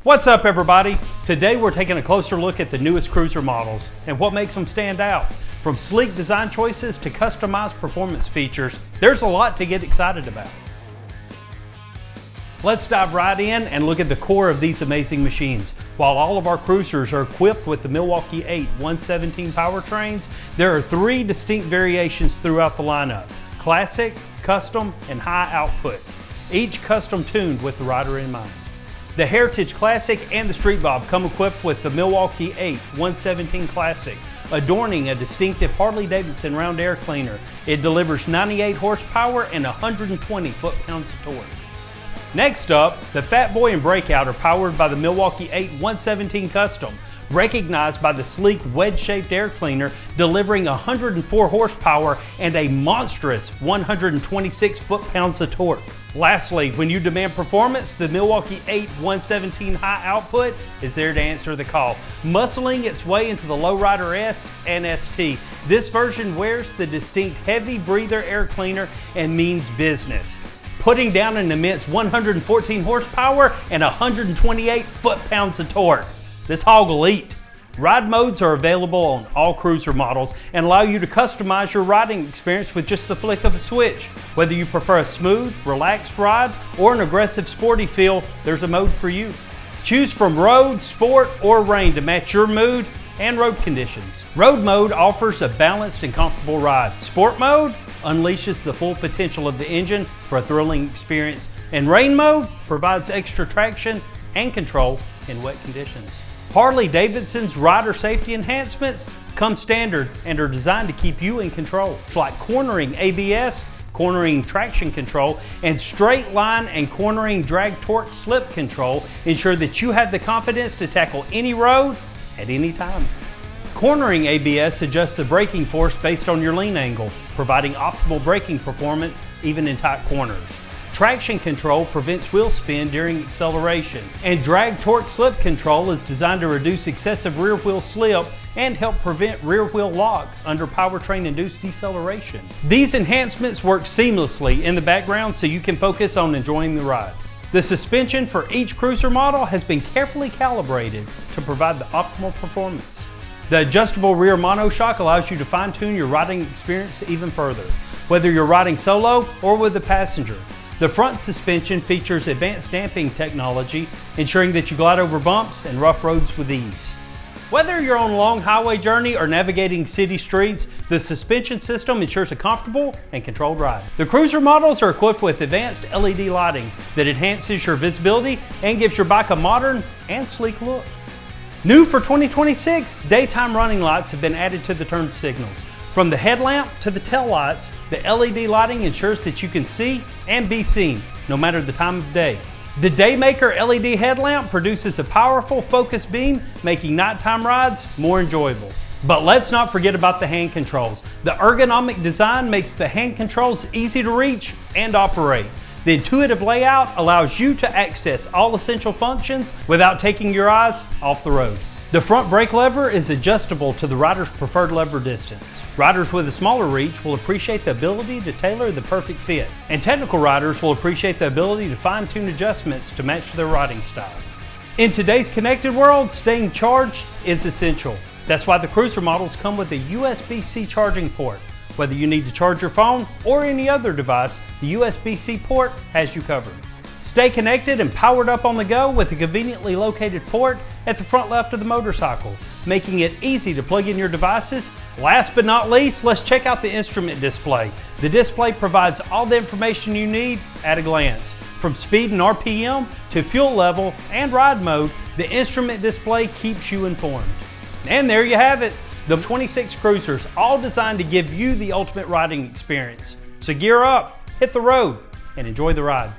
What's up, everybody? Today we're taking a closer look at the newest cruiser models and what makes them stand out. From sleek design choices to customized performance features, there's a lot to get excited about. Let's dive right in and look at the core of these amazing machines. While all of our cruisers are equipped with the Milwaukee 8 117 powertrains, there are three distinct variations throughout the lineup: Classic, Custom, and High Output, each custom tuned with the rider in mind. The Heritage Classic and the Street Bob come equipped with the Milwaukee 8 117 Classic, adorning a distinctive Harley-Davidson round air cleaner. It delivers 98 horsepower and 120 foot-pounds of torque. Next up, the Fat Boy and Breakout are powered by the Milwaukee 8 117 Custom, recognized by the sleek wedge-shaped air cleaner, delivering 104 horsepower and a monstrous 126 foot-pounds of torque. Lastly, when you demand performance, the Milwaukee 8 117 High Output is there to answer the call. Muscling its way into the Lowrider S and ST, this version wears the distinct heavy breather air cleaner and means business, putting down an immense 114 horsepower and 128 foot-pounds of torque. This hog will eat. Ride modes are available on all cruiser models and allow you to customize your riding experience with just the flick of a switch. Whether you prefer a smooth, relaxed ride or an aggressive, sporty feel, there's a mode for you. Choose from road, sport, or rain to match your mood and road conditions. Road mode offers a balanced and comfortable ride. Sport mode unleashes the full potential of the engine for a thrilling experience. And rain mode provides extra traction and control in wet conditions. Harley-Davidson's rider safety enhancements come standard and are designed to keep you in control, like cornering ABS, cornering traction control, and straight line and cornering drag torque slip control ensure that you have the confidence to tackle any road at any time. Cornering ABS adjusts the braking force based on your lean angle, providing optimal braking performance even in tight corners. Traction control prevents wheel spin during acceleration, and drag torque slip control is designed to reduce excessive rear wheel slip and help prevent rear wheel lock under powertrain-induced deceleration. These enhancements work seamlessly in the background so you can focus on enjoying the ride. The suspension for each cruiser model has been carefully calibrated to provide the optimal performance. The adjustable rear monoshock allows you to fine-tune your riding experience even further, whether you're riding solo or with a passenger. The front suspension features advanced damping technology, ensuring that you glide over bumps and rough roads with ease. Whether you're on a long highway journey or navigating city streets, the suspension system ensures a comfortable and controlled ride. The cruiser models are equipped with advanced LED lighting that enhances your visibility and gives your bike a modern and sleek look. New for 2026, daytime running lights have been added to the turn signals. From the headlamp to the tail lights, the LED lighting ensures that you can see and be seen, no matter the time of day. The Daymaker LED headlamp produces a powerful focus beam, making nighttime rides more enjoyable. But let's not forget about the hand controls. The ergonomic design makes the hand controls easy to reach and operate. The intuitive layout allows you to access all essential functions without taking your eyes off the road. The front brake lever is adjustable to the rider's preferred lever distance. Riders with a smaller reach will appreciate the ability to tailor the perfect fit, and technical riders will appreciate the ability to fine-tune adjustments to match their riding style. In today's connected world, staying charged is essential. That's why the cruiser models come with a USB-C charging port. Whether you need to charge your phone or any other device, the USB-C port has you covered. Stay connected and powered up on the go with a conveniently located port at the front left of the motorcycle, making it easy to plug in your devices. Last but not least, let's check out the instrument display. The display provides all the information you need at a glance. From speed and RPM to fuel level and ride mode, the instrument display keeps you informed. And there you have it, the 26 cruisers, all designed to give you the ultimate riding experience. So gear up, hit the road, and enjoy the ride.